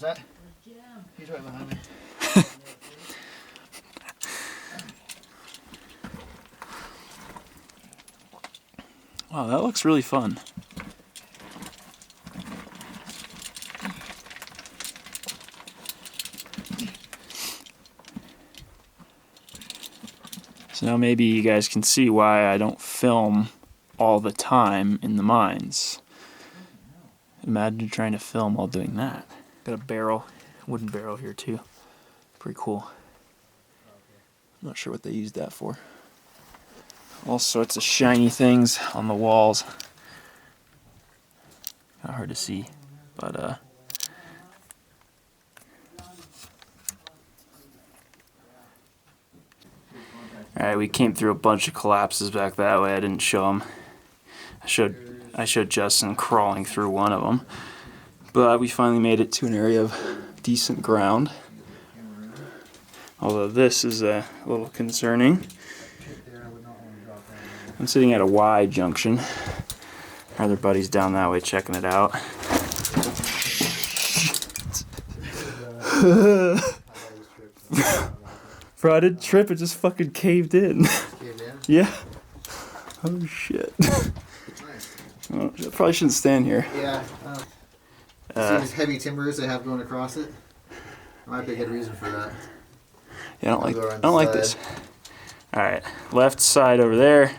that? He's right behind me. Wow, that looks really fun. So now maybe you guys can see why I don't film all the time in the mines. Imagine trying to film while doing that. Got a barrel, wooden barrel here too. Pretty cool. I'm not sure what they used that for. All sorts of shiny things on the walls. Not hard to see, but alright, we came through a bunch of collapses back that way. I didn't show them. I showed Justin crawling through one of them. But we finally made it to an area of decent ground. Although this is a little concerning. I'm sitting at a Y junction. Our other buddy's down that way checking it out. Bro, I didn't trip, it just fucking caved in. Caved in? Yeah. Oh shit. Well, I probably shouldn't stand here. Yeah. See these heavy timbers they have going across it? Might be a good reason for that. Yeah, I don't like this. Alright, left side over there.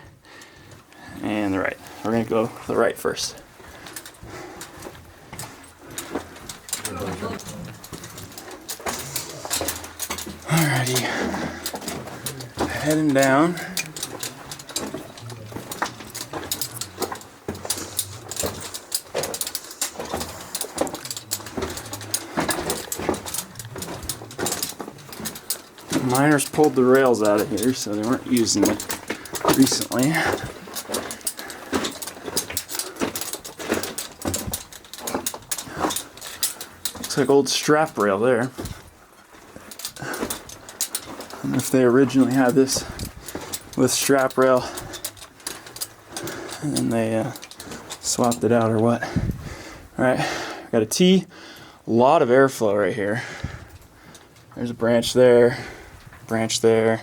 And the right. We're gonna go the right first. Alrighty. Heading down. Miners pulled the rails out of here, so they weren't using it recently. Looks like old strap rail there. And if they originally had this with strap rail and then they swapped it out or what. Alright, got a T, a lot of airflow right here. There's a branch there. Branch there.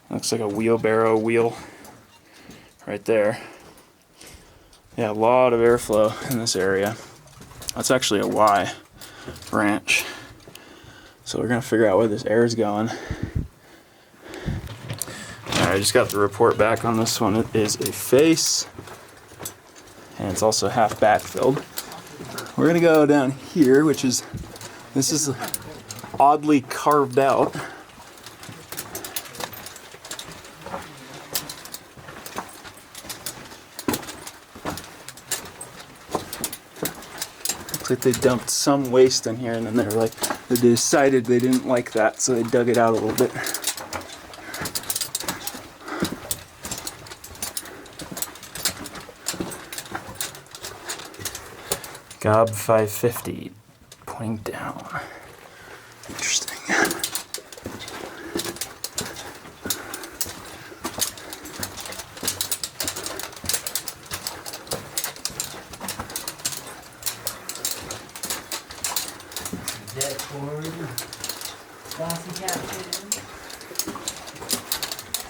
Looks like a wheelbarrow wheel right there. Yeah, a lot of airflow in this area. That's actually a Y branch. So we're gonna figure out where this air is going. Alright, I just got the report back on this one. It is a face. And it's also half backfilled. We're gonna go down here, which is, this is oddly carved out. Looks like they dumped some waste in here and then they decided they didn't like that, so they dug it out a little bit. Gob 550 pointing down. Interesting.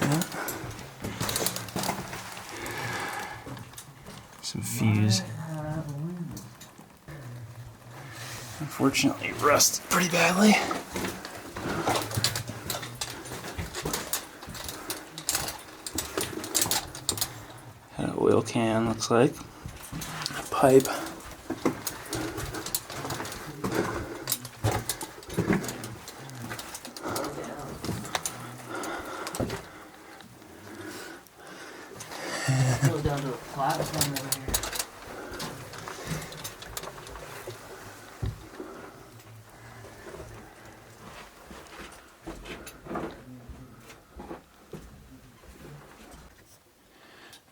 Yeah. Some fuse. Unfortunately, rusted pretty badly. An oil can, looks like. A pipe. Go down to the platform over here.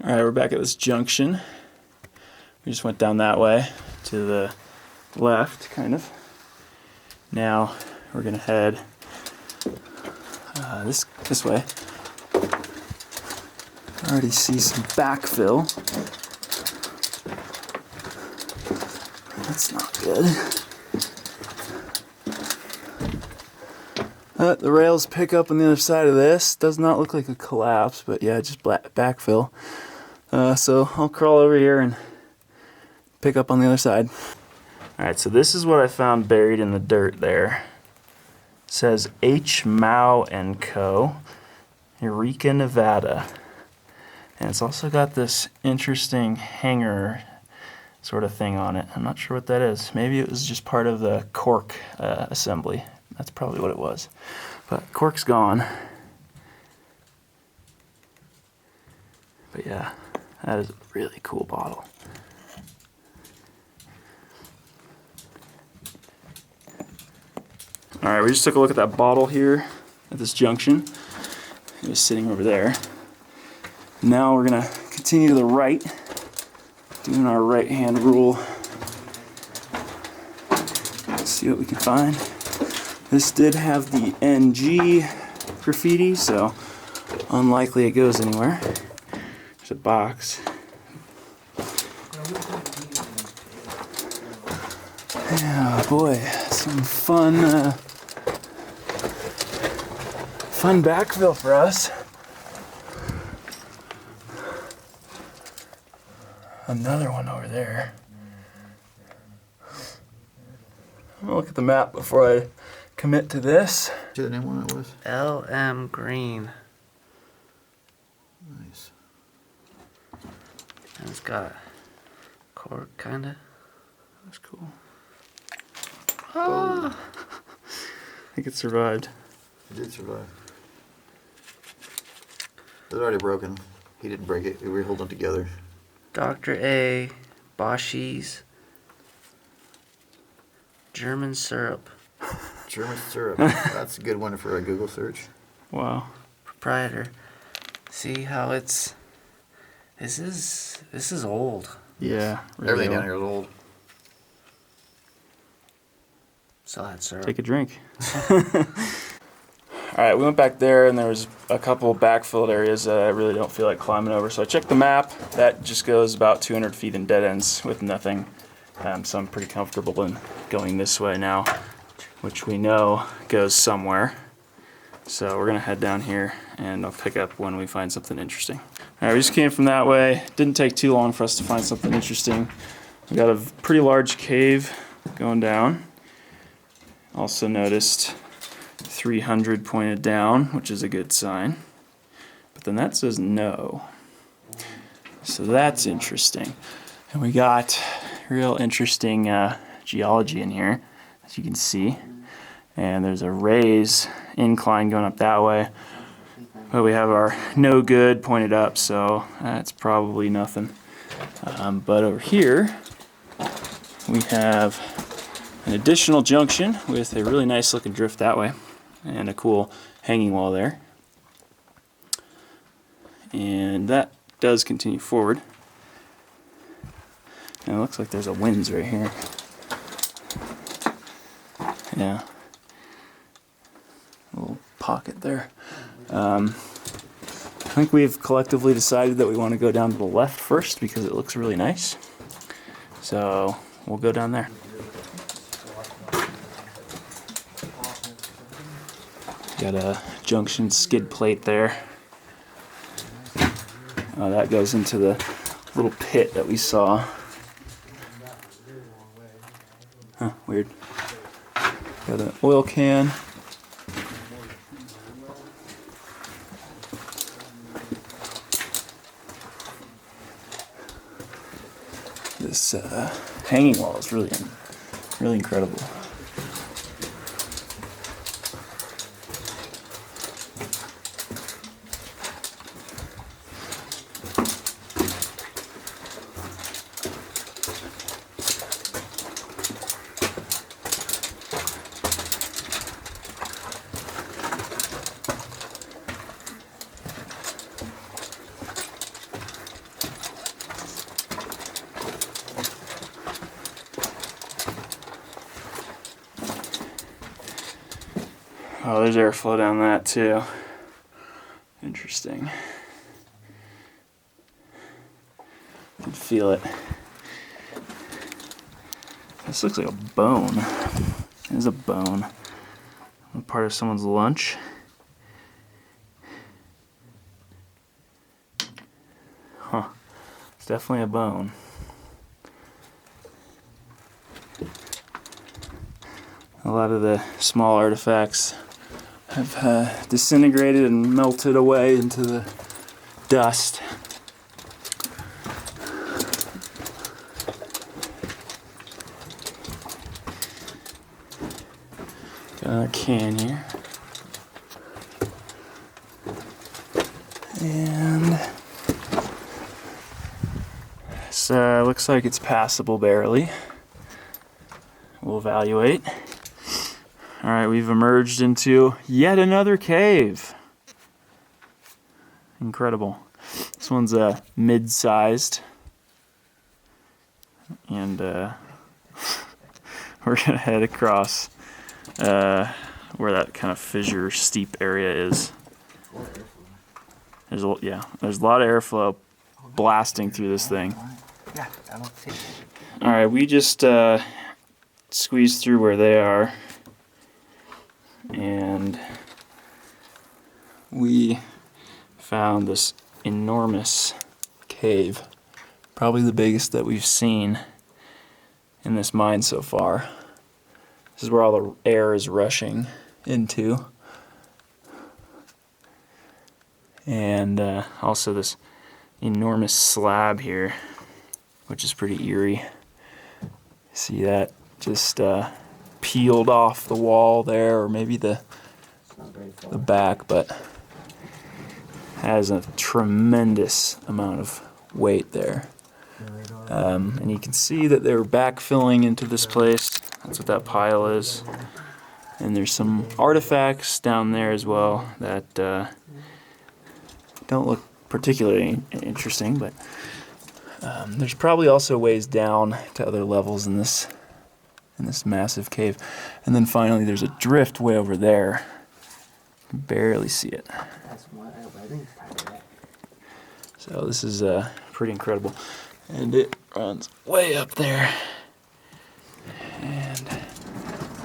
Alright, we're back at this junction. We just went down that way to the left, kind of. Now we're gonna head this way. I already see some backfill. That's not good. The rails pick up on the other side of this. Does not look like a collapse, but yeah, just backfill. So I'll crawl over here and pick up on the other side. Alright, so this is what I found buried in the dirt there. It says H. Mao & Co., Eureka, Nevada. And it's also got this interesting hanger sort of thing on it. I'm not sure what that is. Maybe it was just part of the cork assembly. That's probably what it was. But cork's gone. But yeah, that is a really cool bottle. Alright, we just took a look at that bottle here at this junction. It was sitting over there. Now we're going to continue to the right, doing our right hand rule. Let's see what we can find. This did have the NG graffiti, so unlikely it goes anywhere. There's a box. Yeah, boy, some fun backfill for us. Another one over there. I'm gonna look at the map before I commit to this. Do you know what it was? LM Green. Nice. And it's got cork, kinda. That's cool. Ah. I think it survived. It did survive. It was already broken. He didn't break it. We were holding it together. Dr. A. Boschies. German syrup. German syrup. That's a good one for a Google search. Wow. Proprietor. See how it's... This is old. Yeah. Really Everything down old. here is old. Still had syrup. Take a drink. Alright, we went back there and there was a couple backfilled areas that I really don't feel like climbing over. So I checked the map. That just goes about 200 feet in dead ends with nothing. So I'm pretty comfortable in going this way now, which we know goes somewhere. So we're going to head down here and I'll pick up when we find something interesting. Alright, we just came from that way. Didn't take too long for us to find something interesting. We got a pretty large cave going down. Also noticed 300 pointed down, which is a good sign. But then that says no. So that's interesting. And we got real interesting geology in here, as you can see. And there's a raise incline going up that way. But we have our no good pointed up, so that's probably nothing. But over here, we have an additional junction with a really nice looking drift that way. And a cool hanging wall there. And that does continue forward. And it looks like there's a winds right here. Yeah. A little pocket there. I think we've collectively decided that we want to go down to the left first because it looks really nice. So we'll go down there. Got a junction skid plate there. That goes into the little pit that we saw. Huh, weird. Got an oil can. This hanging wall is really incredible. Oh, there's airflow down that too. Interesting. You can feel it. This looks like a bone. It is a bone. part of someone's lunch. Huh. It's definitely a bone. A lot of the small artifacts have disintegrated and melted away into the dust. Got another can here. And this looks like it's passable barely. We'll evaluate. Alright, we've emerged into yet another cave. Incredible. This one's mid-sized. And we're gonna head across where that kind of fissure steep area is. There's a lot of airflow blasting through this thing. Yeah, I don't think. Alright, we just squeezed through where they are. And we found this enormous cave. Probably the biggest that we've seen in this mine so far. This is where all the air is rushing into. And also this enormous slab here, which is pretty eerie. See that just peeled off the wall there, or maybe the back, but has a tremendous amount of weight there. And you can see that they're backfilling into this place. That's what that pile is. And there's some artifacts down there as well that don't look particularly interesting, but there's probably also ways down to other levels in this massive cave. And then finally there's a drift way over there. You can barely see it. So this is pretty incredible. And it runs way up there. And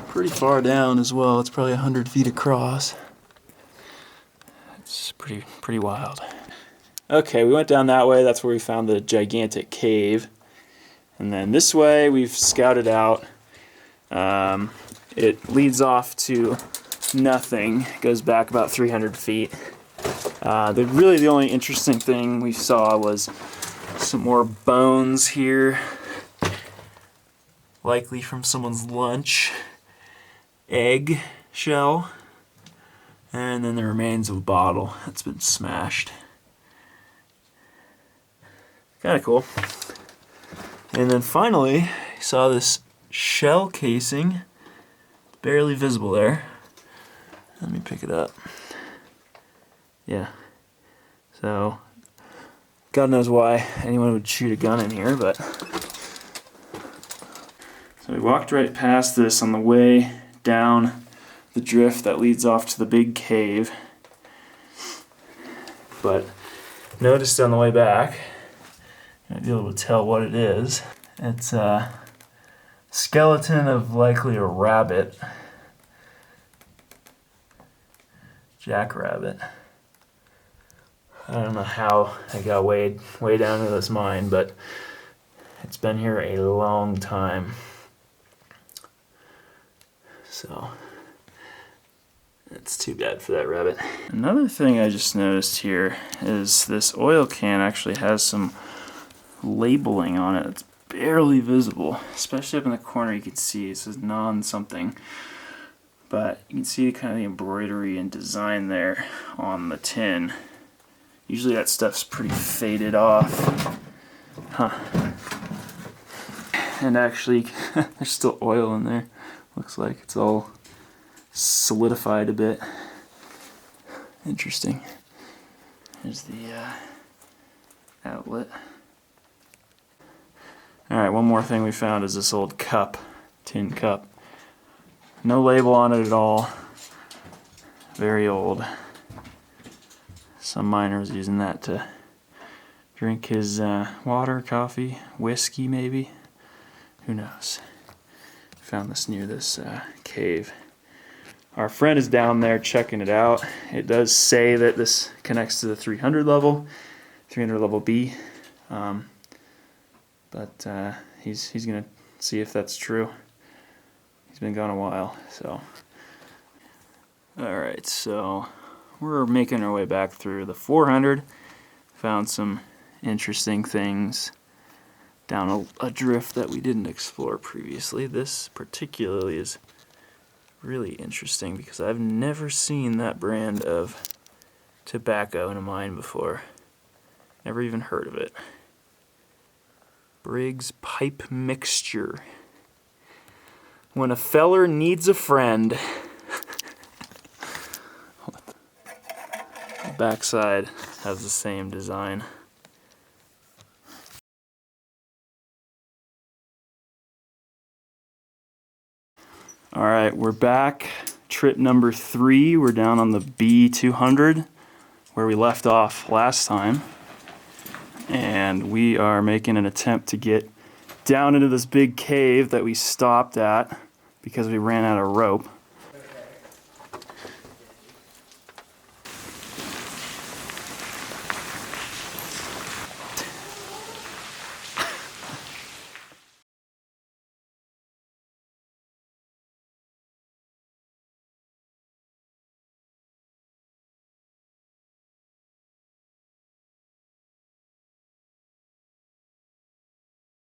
pretty far down as well. It's probably 100 feet across. It's pretty wild. Okay, we went down that way. That's where we found the gigantic cave. And then this way we've scouted out. It leads off to nothing. It goes back about 300 feet. The only interesting thing we saw was some more bones here. Likely from someone's lunch. Egg shell. And then the remains of a bottle that's been smashed. Kind of cool. And then finally, saw this shell casing, barely visible there. Let me pick it up. Yeah. So, God knows why anyone would shoot a gun in here, but. So we walked right past this on the way down the drift that leads off to the big cave. But noticed on the way back, you'll be able to tell what it is. It's a skeleton of likely a rabbit. Jackrabbit. I don't know how it got way down into this mine, but it's been here a long time. So it's too bad for that rabbit. Another thing I just noticed here is this oil can actually has some labeling on it. It's barely visible, especially up in the corner. You can see it says non-something, but you can see kind of the embroidery and design there on the tin. Usually that stuff's pretty faded off. Huh. And actually, there's still oil in there. Looks like it's all solidified a bit. Interesting. Here's the outlet. Alright, one more thing we found is this old cup, tin cup. No label on it at all. Very old. Some miner was using that to drink his water, coffee, whiskey maybe. Who knows? Found this near this cave. Our friend is down there checking it out. It does say that this connects to the 300 level, 300 level B, but he's gonna see if that's true. He's been gone a while, so. All right, so we're making our way back through the 400. Found some interesting things down a drift that we didn't explore previously. This particularly is really interesting because I've never seen that brand of tobacco in a mine before. Never even heard of it. Briggs Pipe Mixture. When a feller needs a friend. The backside has the same design. All right, we're back. Trip number 3. We're down on the B200 where we left off last time. And we are making an attempt to get down into this big cave that we stopped at because we ran out of rope.